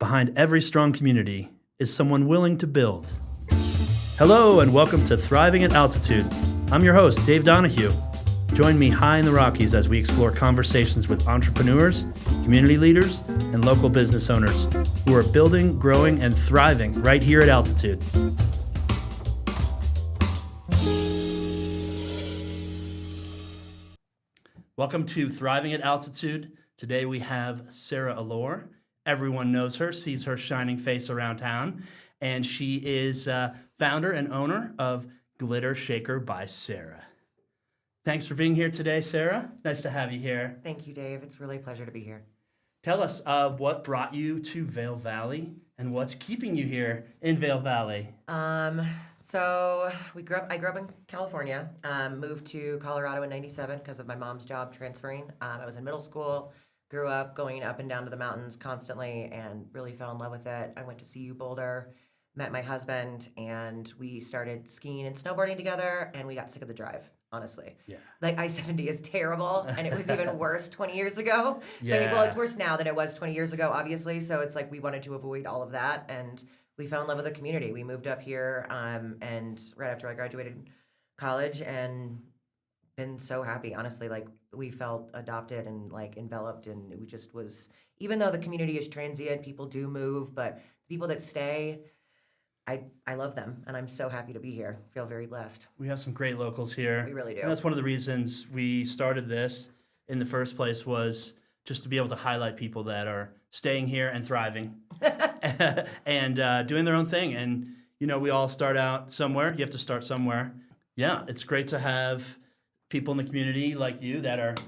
behind every strong community is someone willing to build. Hello and welcome to Thriving at Altitude. I'm your host, Dave Donahue. Join me high in the Rockies as we explore conversations with entrepreneurs, community leaders, and local business owners who are building, growing, and thriving right here at Altitude. Welcome to Thriving at Altitude. Today we have Sara Allor. Everyone knows her, sees her shining face around town, and she is founder and owner of GlitterShakerBySara. Thanks for being here today, Sara. Nice to have you here. Thank you, Dave. It's really a pleasure to be here. Tell us what brought you to Vail Valley and what's keeping you here in Vail Valley. So I grew up in California, moved to Colorado in '97 because of my mom's job transferring. I was in middle school, grew up going up and down to the mountains constantly and really fell in love with it. I went to CU Boulder, met my husband, and we started skiing and snowboarding together, and we got sick of the drive, honestly. Yeah. Like I-70 is terrible, and it was even worse 20 years ago. So I mean, well, it's worse now than it was 20 years ago, obviously. So it's like we wanted to avoid all of that, and we fell in love with the community. We moved up here, and right after I graduated college, and been so happy, honestly. Like we felt adopted and like enveloped, and it just was. Even though the community is transient, people do move, but the people that stay, I love them, and I'm so happy to be here. Feel very blessed. We have some great locals here. We really do. And that's one of the reasons we started this in the first place, was just to be able to highlight people that are staying here and thriving and doing their own thing. And, you know, we all start out somewhere. You have to start somewhere. Yeah, it's great to have people in the community like you that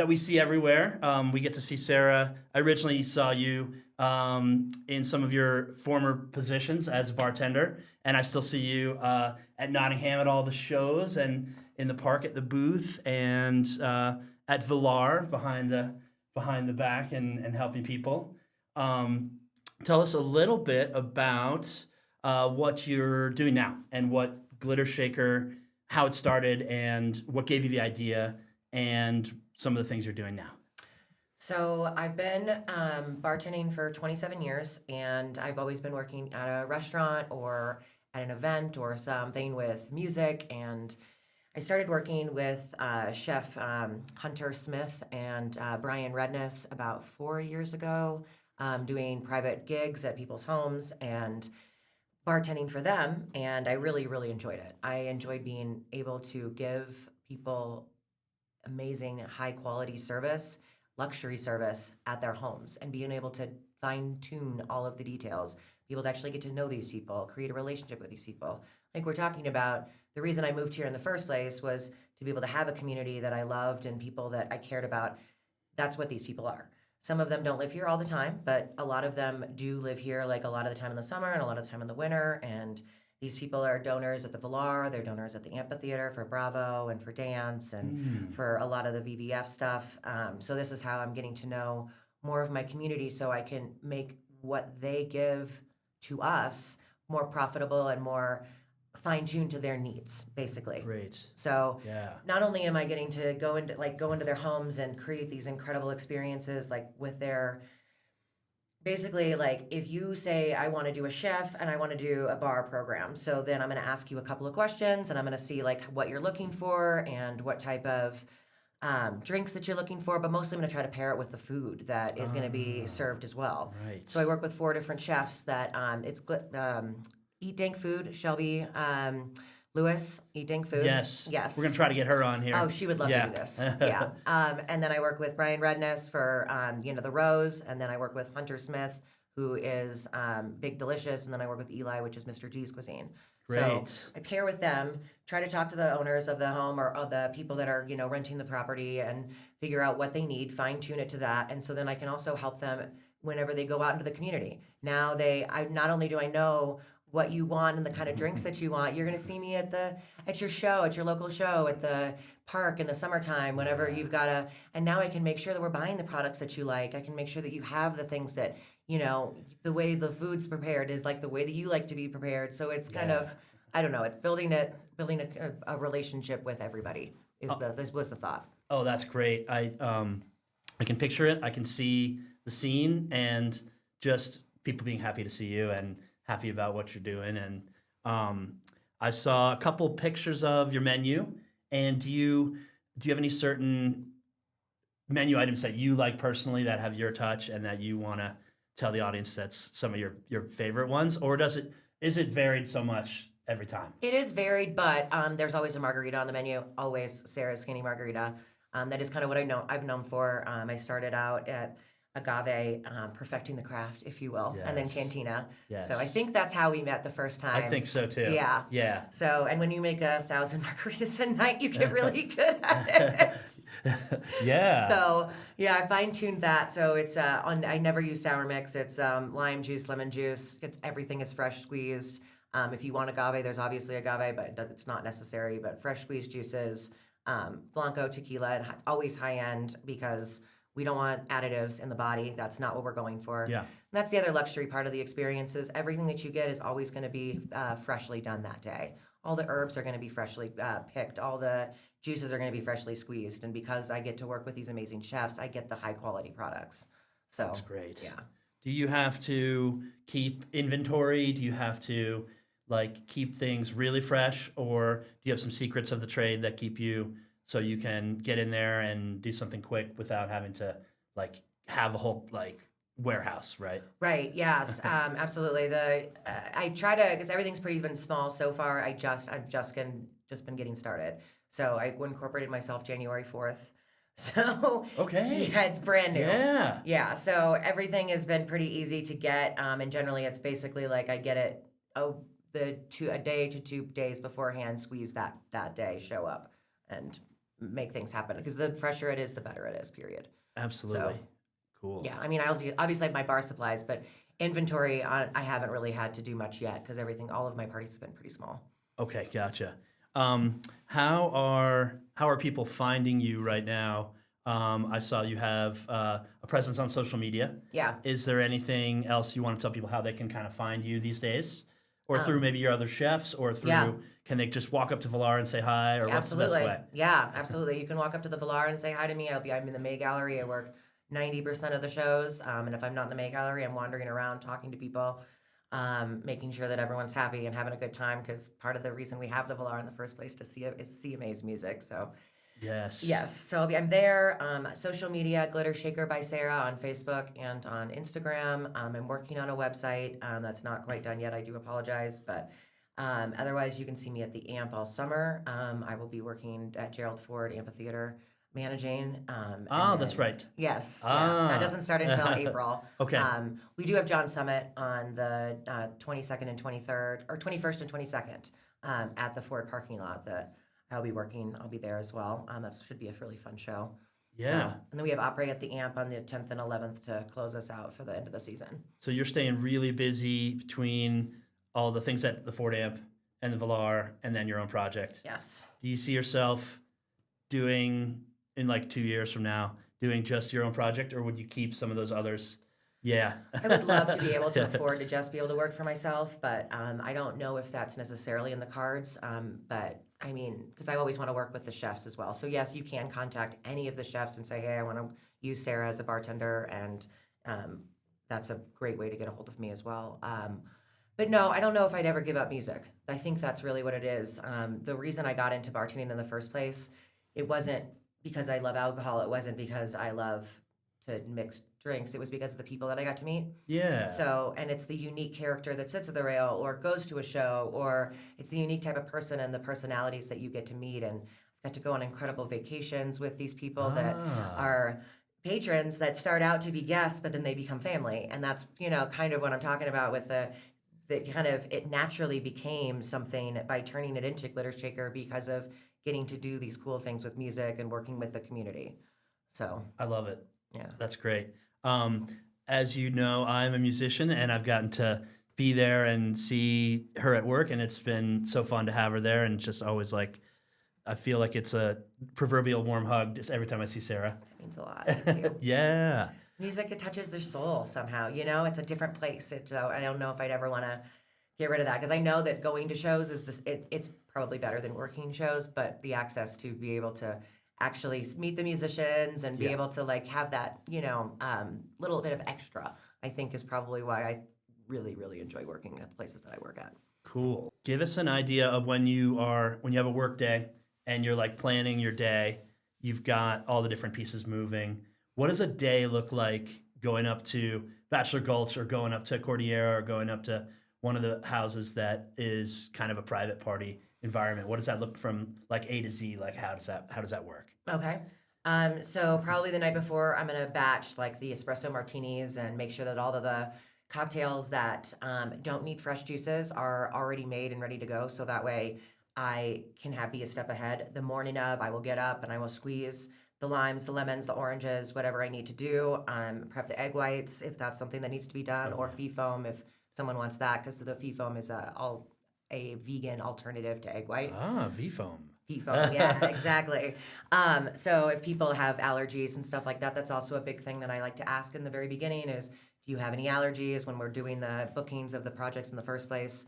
we see everywhere. We get to see Sara. I originally saw you in some of your former positions as a bartender, and I still see you at Nottingham at all the shows and in the park at the booth and at Vail behind the back and helping people. Tell us a little bit about what you're doing now and what Glitter Shaker, how it started, and what gave you the idea, and some of the things you're doing now. So I've been bartending for 27 years, and I've always been working at a restaurant or at an event or something with music. And I started working with Chef Hunter Smith and Brian Redness about 4 years ago, doing private gigs at people's homes and bartending for them. And I really, really enjoyed it. I enjoyed being able to give people amazing, high quality service, luxury service at their homes, and being able to fine tune all of the details, be able to actually get to know these people, create a relationship with these people. Like we're talking about, the reason I moved here in the first place was to be able to have a community that I loved and people that I cared about. That's what these people are. Some of them don't live here all the time, but a lot of them do live here, like a lot of the time in the summer and a lot of the time in the winter. And these people are donors at the Vail, they're donors at the amphitheater for Bravo and for dance and for a lot of the VVF stuff. So this is how I'm getting to know more of my community, so I can make what they give to us more profitable and more fine-tuned to their needs, basically. Great. So Yeah. not only am I getting to go into their homes and create these incredible experiences, like with their, basically, like if you say I want to do a chef and I want to do a bar program, so then I'm going to ask you a couple of questions and I'm going to see like what you're looking for and what type of drinks that you're looking for, but mostly I'm going to try to pair it with the food that is going to be served as well. Right. So I work with 4 different chefs that it's Eat Dank Food, Shelby Lewis, Eat Dank Food. Yes. Yes. We're going to try to get her on here. Oh, she would love to do this. Yeah. And then I work with Brian Redness for, the Rose. And then I work with Hunter Smith, who is Big Delicious. And then I work with Eli, which is Mr. G's Cuisine. Great. So I pair with them, try to talk to the owners of the home or the people that are, renting the property and figure out what they need, fine tune it to that. And so then I can also help them whenever they go out into the community. Now not only do I know what you want and the kind of drinks that you want, you're going to see me at your show, at your local show, at the park in the summertime, whenever you've got and now I can make sure that we're buying the products that you like. I can make sure that you have the things that, the way the food's prepared is like the way that you like to be prepared. So it's kind of, I don't know, it's building a relationship with everybody this was the thought. Oh, that's great. I can picture it. I can see the scene and just people being happy to see you and happy about what you're doing. And I saw a couple pictures of your menu. And do you have any certain menu items that you like personally that have your touch and that you want to tell the audience that's some of your favorite ones, or is it varied so much every time? It is varied, but there's always a margarita on the menu. Always Sarah's Skinny Margarita. That is kind of what I've known for. I started out at Agave, perfecting the craft, if you will, and then Yes. Cantina. Yes. So I think that's how we met the first time. I think so too. Yeah. Yeah. So, and when you make 1,000 margaritas a night, you get really good at it. Yeah. So, yeah, I fine-tuned that. So it's I never use sour mix. It's lime juice, lemon juice. Everything is fresh squeezed. If you want agave, there's obviously agave, but it's not necessary. But fresh squeezed juices, Blanco, tequila, and always high-end because we don't want additives in the body. That's not what we're going for. Yeah. And that's the other luxury part of the experience is everything that you get is always going to be freshly done that day. All the herbs are going to be freshly picked. All the juices are going to be freshly squeezed. And because I get to work with these amazing chefs, I get the high-quality products. So That's great. Yeah. Do you have to keep inventory? Do you have to keep things really fresh, or do you have some secrets of the trade that keep you so you can get in there and do something quick without having to have a whole warehouse, right? Right. Yes. Absolutely. I try to because everything's been small so far. I've just been getting started. So I incorporated myself January 4th. So Okay. yeah, it's brand new. Yeah. Yeah. So everything has been pretty easy to get. And generally, it's basically I get it. A day to 2 days beforehand. Squeeze that day. Show up and make things happen. Because the fresher it is, the better it is. Period. Absolutely. So, Cool. yeah, I mean, I obviously have my bar supplies, but inventory, I haven't really had to do much yet because all of my parties have been pretty small. Okay, gotcha. How are people finding you right now? I saw you have a presence on social media. Yeah. Is there anything else you want to tell people how they can kind of find you these days? Or through maybe your other chefs, or through, Yeah. Can they just walk up to Vail and say hi, or what's the best way? Yeah, absolutely. You can walk up to the Vail and say hi to me. I'm in the May Gallery. I work 90% of the shows. And if I'm not in the May Gallery, I'm wandering around talking to people, making sure that everyone's happy and having a good time. Because part of the reason we have the Vail in the first place is to see amazing music. So yes. So I'm there. Social media, GlitterShakerBySara on Facebook and on Instagram. I'm working on a website. That's not quite done yet. I do apologize, but otherwise you can see me at the AMP all summer. I will be working at Gerald Ford Amphitheater managing. That's right. Yes. Yeah. That doesn't start until April. Okay. We do have John Summit on the 22nd and 23rd, or 21st and 22nd at the Ford parking lot I'll be working. I'll be there as well. That should be a really fun show. Yeah. And then we have Opry at the AMP on the 10th and 11th to close us out for the end of the season. So you're staying really busy between all the things at the Ford Amp and the Vail and then your own project. Yes. Do you see yourself doing, in 2 years from now, doing just your own project, or would you keep some of those others? Yeah. I would love to be able to afford to just be able to work for myself, but I don't know if that's necessarily in the cards. But I mean, because I always want to work with the chefs as well. So yes, you can contact any of the chefs and say, hey, I want to use Sarah as a bartender, and that's a great way to get a hold of me as well. But no, I don't know if I'd ever give up music. I think that's really what it is. The reason I got into bartending in the first place, it wasn't because I love alcohol. It wasn't because I love to mix drinks. It was because of the people that I got to meet. Yeah. So, and it's the unique character that sits at the rail or goes to a show, or it's the unique type of person and the personalities that you get to meet. And I've got to go on incredible vacations with these people that are patrons that start out to be guests, but then they become family. And that's, kind of what I'm talking about with it naturally became something by turning it into Glitter Shaker because of getting to do these cool things with music and working with the community. So I love it. Yeah. That's great. As you know, I'm a musician, and I've gotten to be there and see her at work, and it's been so fun to have her there, and just always I feel like it's a proverbial warm hug just every time I see Sarah. It means a lot. Thank you. Yeah. Music, it touches their soul somehow. It's a different place. So I don't know if I'd ever want to get rid of that, because I know that going to shows it's probably better than working shows, but the access to be able to actually meet the musicians and be able to have that little bit of extra, I think, is probably why I really, really enjoy working at the places that I work at. Cool. Give us an idea of when you have a work day and you're like planning your day. You've got all the different pieces moving. What does a day look like going up to Bachelor Gulch or going up to Cordillera or going up to one of the houses that is kind of a private party environment? What does that look from like A to Z? Like how does that work? Okay. So probably the night before, I'm gonna batch like the espresso martinis and make sure that all of the cocktails that don't need fresh juices are already made and ready to go. So that way I can be a step ahead. The morning of, I will get up and I will squeeze the limes, the lemons, the oranges, whatever I need to do. Prep the egg whites if that's something that needs to be done, or fee foam if someone wants that, because the fee foam is a vegan alternative to egg white. Ah, V-foam. Foam, yeah, exactly. So if people have allergies and stuff like that, that's also a big thing that I like to ask in the very beginning is, do you have any allergies when we're doing the bookings of the projects in the first place?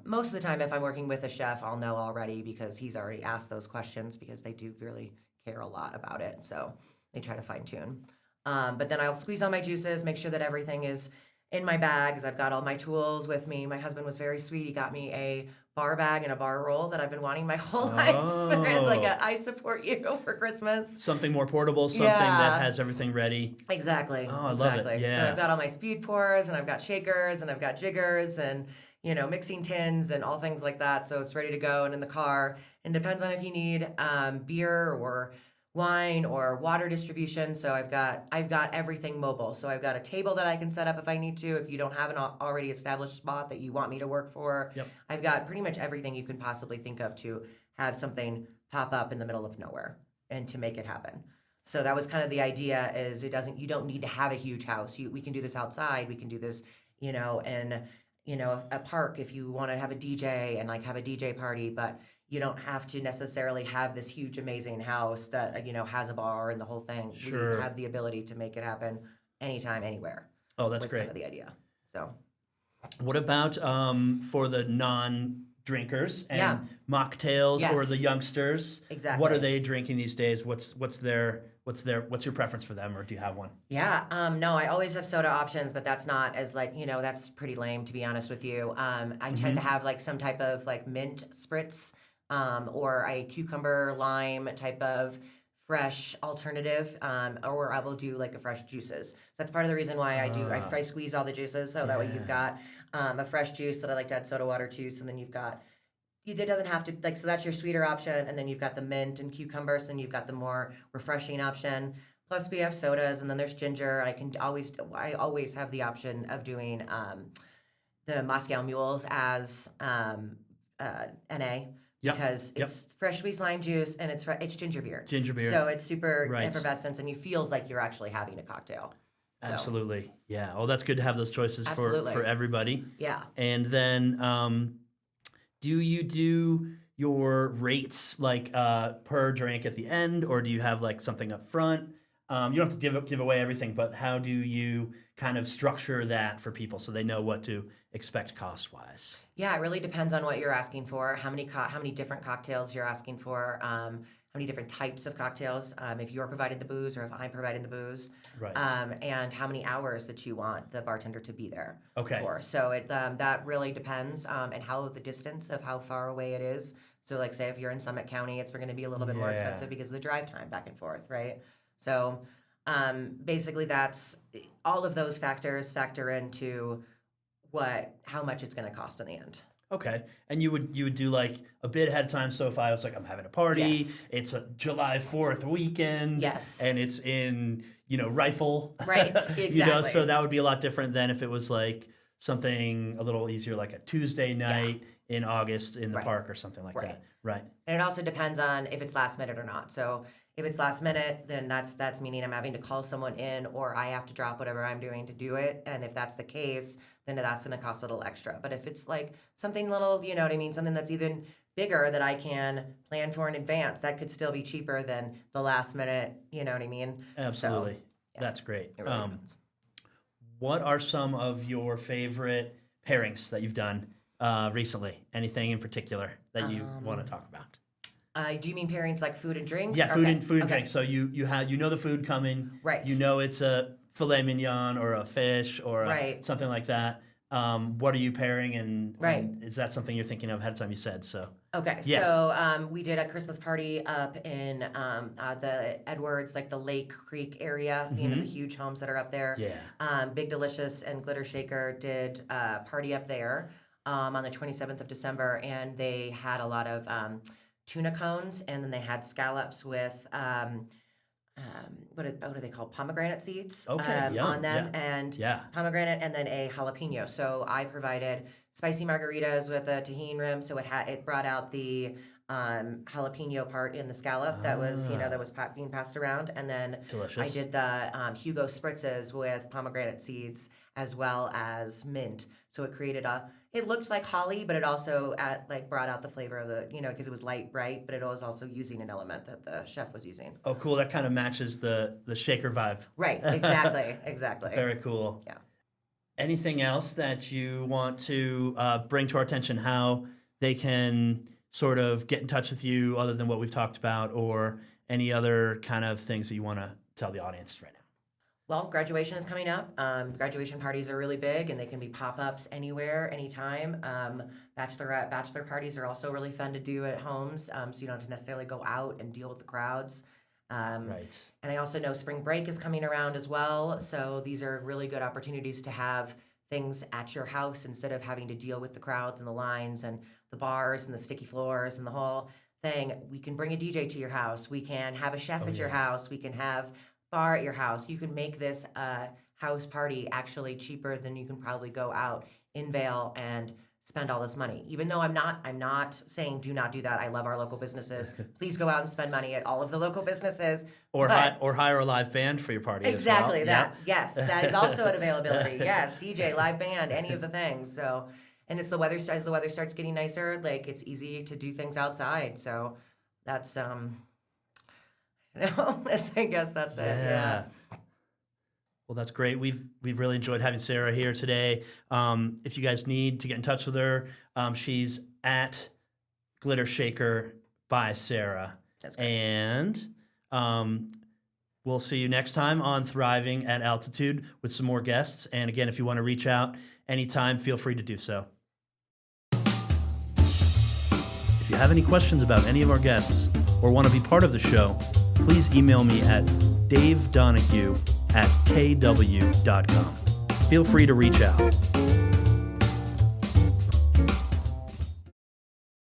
Most of the time, if I'm working with a chef, I'll know already because he's already asked those questions because they do really care a lot about it. So they try to fine tune. But then I'll squeeze all my juices, make sure that everything is in my bags. I've got all my tools with me. My husband was very sweet. He got me a bar bag and a bar roll that I've been wanting my whole life. It's like I support you for Christmas. Something more portable, something that has everything ready. Exactly. Oh, I love it. Yeah. So I've got all my speed pours and I've got shakers and I've got jiggers and mixing tins and all things like that. So it's ready to go and in the car. And depends on if you need beer or wine or water distribution. So I've got everything mobile. So I've got a table that I can set up if I need to, if you don't have an already established spot that you want me to work for. Yep. I've got pretty much everything you can possibly think of to have something pop up in the middle of nowhere and to make it happen. So that was kind of the idea is you don't need to have a huge house. We can do this outside. We can do this, in a park if you want to have a DJ and like have a DJ party, but you don't have to necessarily have this huge, amazing house that, has a bar and the whole thing. Sure. We have the ability to make it happen anytime, anywhere. Oh, that's great. Kind of the idea. So, what about for the non-drinkers and mocktails or the youngsters? Exactly. What are they drinking these days? What's your preference for them, or do you have one? Yeah. No, I always have soda options, but that's not as that's pretty lame, to be honest with you. I tend to have like some type of like mint spritz. Or a cucumber lime type of fresh alternative, or I will do like a fresh juices. So that's part of the reason why I squeeze all the juices, so that way you've got a fresh juice that I like to add soda water to. So then it doesn't have to so that's your sweeter option, and then you've got the mint and cucumber, so then you've got the more refreshing option. Plus we have sodas, and then there's ginger. I always have the option of doing the Moscow Mules as NA. Yep. Because it's fresh squeezed lime juice and it's ginger beer. Ginger beer. So it's super effervescent and you feels like you're actually having a cocktail. So. Absolutely. Yeah. Well, that's good to have those choices for everybody. Yeah. And then do you do your rates like per drink at the end, or do you have like something up front? You don't have to give away everything, but how do you kind of structure that for people so they know what to expect cost-wise? Yeah, it really depends on what you're asking for, how many different cocktails you're asking for, how many different types of cocktails, if you're providing the booze or if I'm providing the booze, right. And how many hours that you want the bartender to be there for. So that really depends, and how the distance of how far away it is. So like say if you're in Summit County, it's going to be a little bit more expensive because of the drive time back and forth, right? So basically that's all of those factors factor into how much it's going to cost in the end. Okay. And you would do like a bit ahead of time. So if I was like, I'm having a party, it's a July 4th weekend. Yes. And it's in, Rifle. Right. Exactly. So that would be a lot different than if it was like something a little easier, like a Tuesday night in August in the park or something like that. Right. And it also depends on if it's last minute or not. So if it's last minute, then that's meaning I'm having to call someone in or I have to drop whatever I'm doing to do it. And if that's the case, then that's going to cost a little extra. But if it's like something little, you know what I mean, something that's even bigger that I can plan for in advance, that could still be cheaper than the last minute, you know what I mean? Absolutely. So, that's great. It really depends. What are some of your favorite pairings that you've done recently? Anything in particular that you want to talk about? Do you mean pairings like food and drinks? Yeah, food and drinks. So you know the food coming. Right. You know it's a filet mignon or a fish or something like that. What are you pairing, and Right. and is that something you're thinking of ahead of time? You said so. Okay, Yeah. so we did a Christmas party up in the Edwards, like the Lake Creek area, the huge homes that are up there. Yeah. Big Delicious and Glitter Shaker did a party up there on the 27th of December, and they had a lot of tuna cones, and then they had scallops with what are they called? Pomegranate seeds Okay, yum, on them, yeah. and Yeah. pomegranate, and then a jalapeno. So I provided spicy margaritas with a tahini rim, so it brought out the jalapeno part in the scallop that was being passed around, and then Delicious. I did the Hugo spritzes with pomegranate seeds as well as mint. So it created it looked like holly, but it also brought out the flavor of the, because it was light, bright, but it was also using an element that the chef was using. Oh, cool. That kind of matches the shaker vibe. Right, exactly, exactly. Very cool. Yeah. Anything else that you want to bring to our attention, how they can sort of get in touch with you other than what we've talked about, or any other kind of things that you want to tell the audience right now? Well, graduation is coming up. Graduation parties are really big, and they can be pop-ups anywhere, anytime. Bachelor parties are also really fun to do at homes, so you don't have to necessarily go out and deal with the crowds. Right. And I also know spring break is coming around as well, so these are really good opportunities to have things at your house instead of having to deal with the crowds and the lines and the bars and the sticky floors and the whole thing. We can bring a DJ to your house. We can have a chef at your house. We can have bar at your house. You can make this house party actually cheaper than you can probably go out in Vail and spend all this money. Even though I'm not saying do not do that. I love our local businesses. Please go out and spend money at all of the local businesses. Or hire a live band for your party. Exactly as well. that. Yeah. Yes, that is also an availability. Yes, DJ, live band, any of the things. So, and it's the weather as the weather starts getting nicer. Like it's easy to do things outside. So, that's I guess that's it. Yeah. Well, that's great. We've really enjoyed having Sara here today. If you guys need to get in touch with her, she's at GlitterShakerBySara. That's great. And we'll see you next time on Thriving at Altitude with some more guests. And again, if you want to reach out anytime, feel free to do so. If you have any questions about any of our guests or want to be part of the show, please email me at davedonahue@kw.com. Feel free to reach out.